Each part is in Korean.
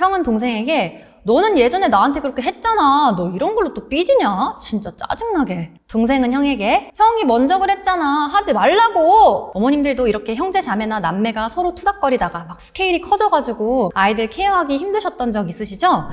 형은 동생에게 너는 예전에 나한테 그렇게 했잖아. 너 이런 걸로 또 삐지냐? 진짜 짜증나게. 동생은 형에게 형이 먼저 그랬잖아. 하지 말라고. 어머님들도 이렇게 형제 자매나 남매가 서로 투닥거리다가 막 스케일이 커져가지고 아이들 케어하기 힘드셨던 적 있으시죠?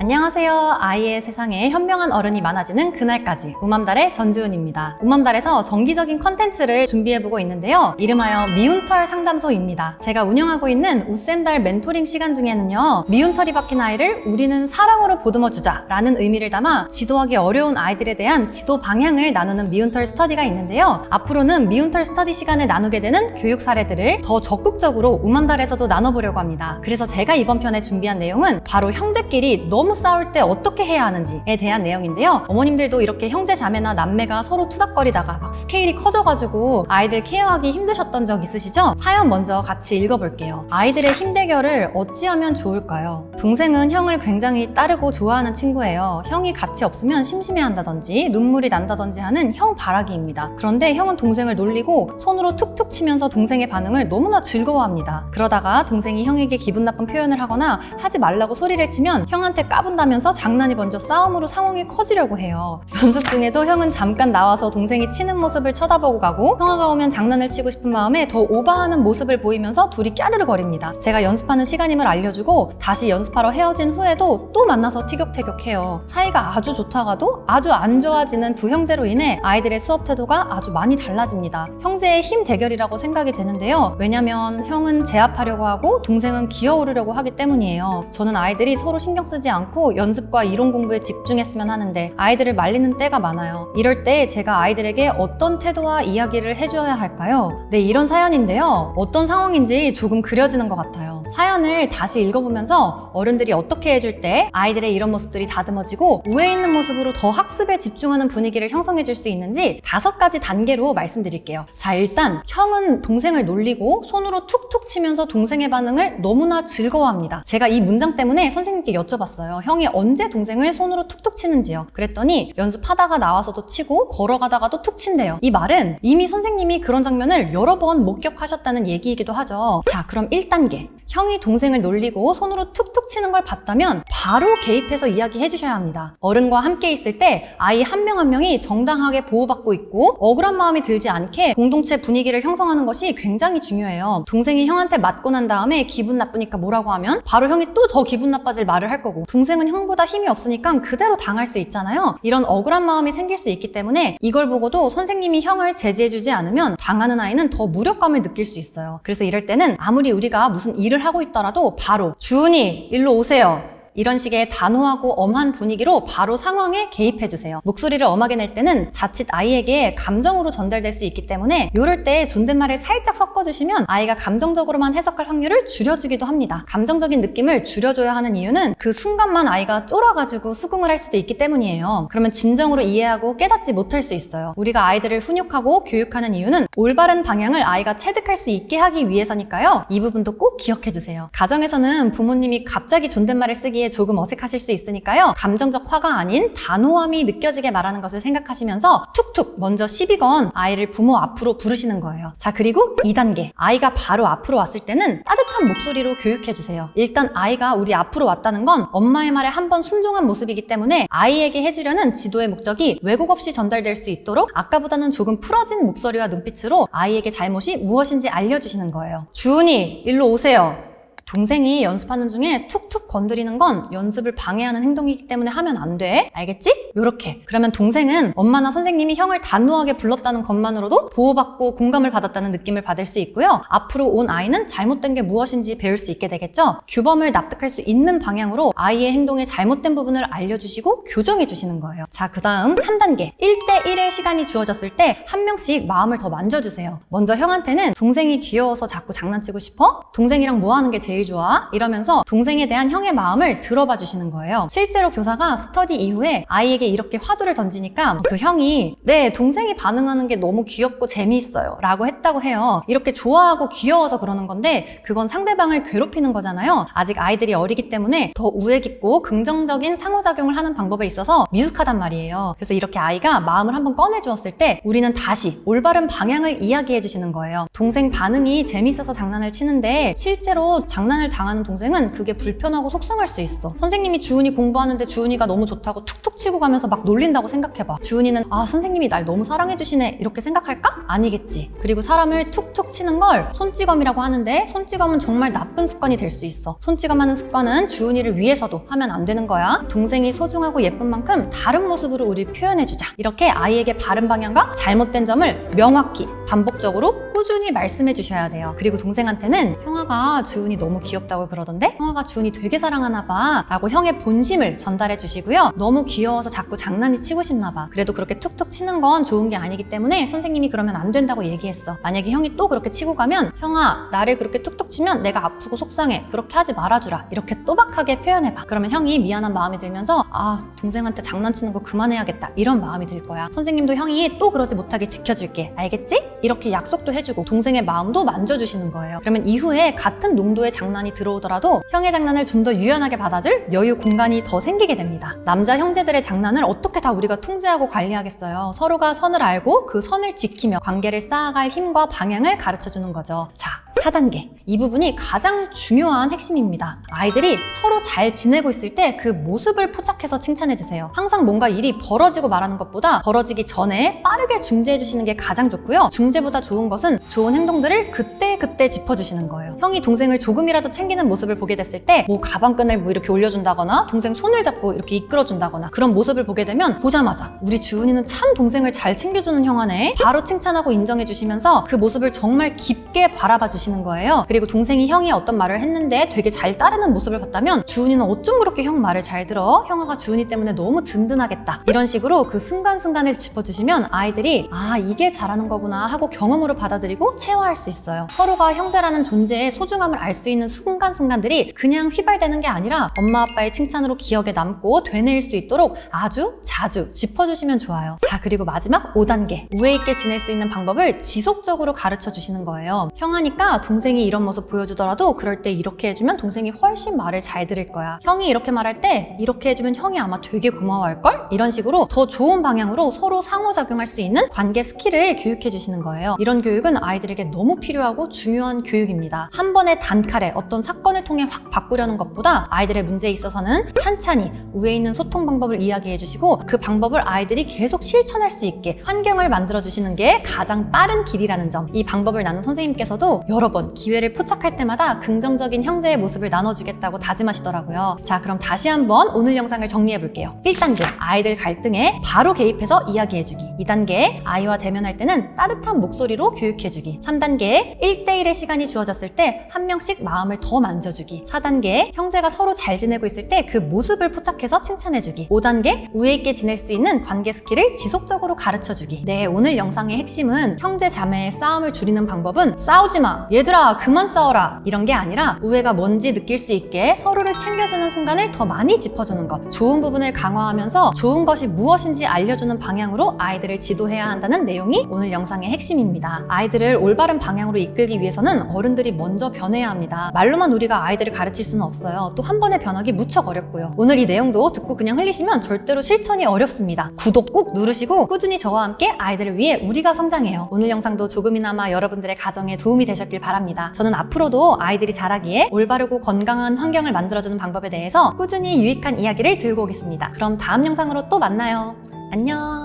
안녕하세요. 아이의 세상에 현명한 어른이 많아지는 그날까지 우맘달의 전주은입니다. 우맘달에서 정기적인 컨텐츠를 준비해보고 있는데요. 이름하여 미운털 상담소입니다. 제가 운영하고 있는 우쌤달 멘토링 시간 중에는요. 미운털이 박힌 아이를 우리는 사랑으로 보듬어주자 라는 의미를 담아 지도하기 어려운 아이들에 대한 지도 방향을 나누는 미운털 스터디가 있는데요. 앞으로는 미운털 스터디 시간에 나누게 되는 교육 사례들을 더 적극적으로 우맘달에서도 나눠보려고 합니다. 그래서 제가 이번 편에 준비한 내용은 바로 형제끼리 너무 싸울 때 어떻게 해야 하는지에 대한 내용인데요. 어머님들도 이렇게 형제 자매나 남매가 서로 투닥거리다가 막 스케일이 커져가지고 아이들 케어하기 힘드셨던 적 있으시죠? 사연 먼저 같이 읽어볼게요. 아이들의 힘 대결을 어찌하면 좋을까요? 동생은 형을 굉장히 따르고 좋아하는 친구예요. 형이 같이 없으면 심심해한다든지 눈물이 난다든지 하는 형 바라기입니다. 그런데 형은 동생을 놀리고 손으로 툭툭 치면서 동생의 반응을 너무나 즐거워합니다. 그러다가 동생이 형에게 기분 나쁜 표현을 하거나 하지 말라고 소리를 치면 형한테 까분다면서 장난이 먼저 싸움으로 상황이 커지려고 해요. 연습 중에도 형은 잠깐 나와서 동생이 치는 모습을 쳐다보고 가고 형아가 오면 장난을 치고 싶은 마음에 더 오버하는 모습을 보이면서 둘이 까르르 거립니다. 제가 연습하는 시간임을 알려주고 다시 연습하러 헤어진 후에도 또 만나서 티격태격해요. 사이가 아주 좋다가도 아주 안 좋아지는 두 형제로 인해 아이들의 수업 태도가 아주 많이 달라집니다. 형제의 힘 대결이라고 생각이 되는데요. 왜냐면 형은 제압하려고 하고 동생은 기어오르려고 하기 때문이에요. 저는 아이들이 서로 신경 쓰지 않고 연습과 이론 공부에 집중했으면 하는데 아이들을 말리는 때가 많아요. 이럴 때 제가 아이들에게 어떤 태도와 이야기를 해줘야 할까요? 네, 이런 사연인데요. 어떤 상황인지 조금 그려지는 것 같아요. 사연을 다시 읽어보면서 어른들이 어떻게 해줄 때 아이들의 이런 모습들이 다듬어지고 우애 있는 모습으로 더 학습에 집중하는 분위기를 형성해줄 수 있는지 5가지 단계로 말씀드릴게요. 자, 일단 형은 동생을 놀리고 손으로 툭툭 치면서 동생의 반응을 너무나 즐거워합니다. 제가 이 문장 때문에 선생님께 여쭤봤어요. 형이 언제 동생을 손으로 툭툭 치는지요. 그랬더니 연습하다가 나와서도 치고 걸어가다가도 툭 친대요. 이 말은 이미 선생님이 그런 장면을 여러 번 목격하셨다는 얘기이기도 하죠. 자, 그럼 1단계. 형이 동생을 놀리고 손으로 툭툭 치는 걸 봤다면 바로 개입해서 이야기해 주셔야 합니다. 어른과 함께 있을 때 아이 한 명 한 명이 정당하게 보호받고 있고 억울한 마음이 들지 않게 공동체 분위기를 형성하는 것이 굉장히 중요해요. 동생이 형한테 맞고 난 다음에 기분 나쁘니까 뭐라고 하면 바로 형이 또 더 기분 나빠질 말을 할 거고 동생은 형보다 힘이 없으니까 그대로 당할 수 있잖아요. 이런 억울한 마음이 생길 수 있기 때문에 이걸 보고도 선생님이 형을 제지해주지 않으면 당하는 아이는 더 무력감을 느낄 수 있어요. 그래서 이럴 때는 아무리 우리가 무슨 일을 하고 있더라도 바로 주은이 일로 오세요. 이런 식의 단호하고 엄한 분위기로 바로 상황에 개입해주세요. 목소리를 엄하게 낼 때는 자칫 아이에게 감정으로 전달될 수 있기 때문에 이럴 때 존댓말을 살짝 섞어주시면 아이가 감정적으로만 해석할 확률을 줄여주기도 합니다. 감정적인 느낌을 줄여줘야 하는 이유는 그 순간만 아이가 쫄아가지고 수긍을 할 수도 있기 때문이에요. 그러면 진정으로 이해하고 깨닫지 못할 수 있어요. 우리가 아이들을 훈육하고 교육하는 이유는 올바른 방향을 아이가 체득할 수 있게 하기 위해서니까요. 이 부분도 꼭 기억해주세요. 가정에서는 부모님이 갑자기 존댓말을 쓰기에 조금 어색하실 수 있으니까요. 감정적 화가 아닌 단호함이 느껴지게 말하는 것을 생각하시면서 툭툭 먼저 시비 건 아이를 부모 앞으로 부르시는 거예요. 자, 그리고 2단계. 아이가 바로 앞으로 왔을 때는 따뜻한 목소리로 교육해주세요. 일단 아이가 우리 앞으로 왔다는 건 엄마의 말에 한번 순종한 모습이기 때문에 아이에게 해주려는 지도의 목적이 왜곡 없이 전달될 수 있도록 아까보다는 조금 풀어진 목소리와 눈빛으로 아이에게 잘못이 무엇인지 알려주시는 거예요. 주은이, 일로 오세요. 동생이 연습하는 중에 툭툭 건드리는 건 연습을 방해하는 행동이기 때문에 하면 안 돼. 알겠지? 요렇게. 그러면 동생은 엄마나 선생님이 형을 단호하게 불렀다는 것만으로도 보호받고 공감을 받았다는 느낌을 받을 수 있고요. 앞으로 온 아이는 잘못된 게 무엇인지 배울 수 있게 되겠죠? 규범을 납득할 수 있는 방향으로 아이의 행동의 잘못된 부분을 알려주시고 교정해 주시는 거예요. 자, 그 다음 3단계. 1대1의 시간이 주어졌을 때 한 명씩 마음을 더 만져주세요. 먼저 형한테는 동생이 귀여워서 자꾸 장난치고 싶어? 동생이랑 뭐 하는 게 제일 좋아? 이러면서 동생에 대한 형의 마음을 들어봐 주시는 거예요. 실제로 교사가 스터디 이후에 아이에게 이렇게 화두를 던지니까 그 형이 네, 동생이 반응하는 게 너무 귀엽고 재미있어요 라고 했다고 해요. 이렇게 좋아하고 귀여워서 그러는 건데 그건 상대방을 괴롭히는 거잖아요. 아직 아이들이 어리기 때문에 더 우애 깊고 긍정적인 상호작용을 하는 방법에 있어서 미숙하단 말이에요. 그래서 이렇게 아이가 마음을 한번 꺼내 주었을 때 우리는 다시 올바른 방향을 이야기해 주시는 거예요. 동생 반응이 재밌어서 장난을 치는데 실제로 장난을 당하는 동생은 그게 불편하고 속상할 수 있어. 선생님이 주은이 공부하는데 주은이가 너무 좋다고 툭툭 치고 가면서 막 놀린다고 생각해봐. 주은이는 아 선생님이 날 너무 사랑해주시네 이렇게 생각할까? 아니겠지. 그리고 사람을 툭툭 치는 걸 손찌검이라고 하는데 손찌검은 정말 나쁜 습관이 될 수 있어. 손찌검하는 습관은 주은이를 위해서도 하면 안 되는 거야. 동생이 소중하고 예쁜 만큼 다른 모습으로 우리 표현해주자. 이렇게 아이에게 바른 방향과 잘못된 점을 명확히 반복적으로 꾸준히 말씀해 주셔야 돼요. 그리고 동생한테는 형아가 주은이 너무 귀엽다고 그러던데? 형아가 주은이 되게 사랑하나 봐 라고 형의 본심을 전달해 주시고요. 너무 귀여워서 자꾸 장난이 치고 싶나 봐. 그래도 그렇게 툭툭 치는 건 좋은 게 아니기 때문에 선생님이 그러면 안 된다고 얘기했어. 만약에 형이 또 그렇게 치고 가면 형아 나를 그렇게 툭툭 치면 내가 아프고 속상해. 그렇게 하지 말아주라. 이렇게 또박하게 표현해봐. 그러면 형이 미안한 마음이 들면서 아 동생한테 장난치는 거 그만해야겠다 이런 마음이 들 거야. 선생님도 형이 또 그러지 못하게 지켜줄게. 알겠지? 이렇게 약속도 해주고 동생의 마음도 만져주시는 거예요. 그러면 이후에 같은 농도의 장난이 들어오더라도 형의 장난을 좀 더 유연하게 받아줄 여유 공간이 더 생기게 됩니다. 남자 형제들의 장난을 어떻게 다 우리가 통제하고 관리하겠어요. 서로가 선을 알고 그 선을 지키며 관계를 쌓아갈 힘과 방향을 가르쳐주는 거죠. 자, 4단계. 이 부분이 가장 중요한 핵심입니다. 아이들이 서로 잘 지내고 있을 때 그 모습을 포착해서 칭찬해주세요. 항상 뭔가 일이 벌어지고 말하는 것보다 벌어지기 전에 빠르게 중재해주시는 게 가장 좋고요. 중재보다 좋은 것은 좋은 행동들을 그때 짚어주시는 거예요. 형이 동생을 조금이라도 챙기는 모습을 보게 됐을 때 뭐 가방끈을 뭐 이렇게 올려준다거나 동생 손을 잡고 이렇게 이끌어준다거나 그런 모습을 보게 되면 보자마자 우리 주은이는 참 동생을 잘 챙겨주는 형아네 바로 칭찬하고 인정해주시면서 그 모습을 정말 깊게 바라봐 주시는 거예요. 그리고 동생이 형이 어떤 말을 했는데 되게 잘 따르는 모습을 봤다면 주은이는 어쩜 그렇게 형 말을 잘 들어? 형아가 주은이 때문에 너무 든든하겠다. 이런 식으로 그 순간순간을 짚어주시면 아이들이 아 이게 잘하는 거구나 하고 경험으로 받아들이고 체화할 수 있어요. 서로가 형제라는 존재의 소중함을 알 수 있는 순간순간들이 그냥 휘발되는 게 아니라 엄마 아빠의 칭찬으로 기억에 남고 되뇌일 수 있도록 아주 자주 짚어주시면 좋아요. 자 그리고 마지막 5단계. 우애 있게 지낼 수 있는 방법을 지속적으로 가르쳐 주시는 거예요. 형아니까 동생이 이런 모습 보여주더라도 그럴 때 이렇게 해주면 동생이 훨씬 말을 잘 들을 거야. 형이 이렇게 말할 때 이렇게 해주면 형이 아마 되게 고마워할걸? 이런 식으로 더 좋은 방향으로 서로 상호작용할 수 있는 관계 스킬을 교육해 주시는 거예요. 이런 교육은 아이들에게 너무 필요하고 중요한 교육입니다. 한 번의 단칼에 어떤 사건을 통해 확 바꾸려는 것보다 아이들의 문제에 있어서는 찬찬히 우애 있는 소통 방법을 이야기해 주시고 그 방법을 아이들이 계속 실천할 수 있게 환경을 만들어 주시는 게 가장 빠른 길이라는 점. 이 방법을 나눈 선생님께서도 여러 번 기회를 포착할 때마다 긍정적인 형제의 모습을 나눠주겠다고 다짐하시더라고요. 자 그럼 다시 한번 오늘 영상을 정리해 볼게요. 1단계 아이들 갈등에 바로 개입해서 이야기해주기. 2단계 아이와 대면할 때는 따뜻한 목소리로 교육해주기. 3단계 1대1의 시간이 주어졌을 때 한 명씩 마음을 더 만져주기. 4단계 형제가 서로 잘 지내고 있을 때 그 모습을 포착해서 칭찬해주기. 5단계 우애 있게 지낼 수 있는 관계 스킬을 지속적으로 가르쳐주기. 네, 오늘 영상의 핵심은 형제 자매의 싸움을 줄이는 방법은 싸우지 마, 얘들아 그만 싸워라 이런 게 아니라 우애가 뭔지 느낄 수 있게 서로를 챙겨주는 순간을 더 많이 짚어주는 것. 좋은 부분을 강화하면서 좋은 것이 무엇인지 알려주는 방향으로 아이들을 지도해야 한다는 내용이 오늘 영상의 핵심입니다. 아이들을 올바른 방향으로 이끌기 위해서는 어른들이 먼저 변해야 합니다. 말로만 우리가 아이들을 가르칠 수는 없어요. 또 한 번에 변하기 무척 어렵고요. 오늘 이 내용도 듣고 그냥 흘리시면 절대로 실천이 어렵습니다. 구독 꾹 누르시고 꾸준히 저와 함께 아이들을 위해 우리가 성장해요. 오늘 영상도 조금이나마 여러분들의 가정에 도움이 되셨길 바랍니다. 저는 앞으로도 아이들이 자라기에 올바르고 건강한 환경을 만들어주는 방법에 대해서 꾸준히 유익한 이야기를 들고 오겠습니다. 그럼 다음 영상으로 또 만나요. 안녕.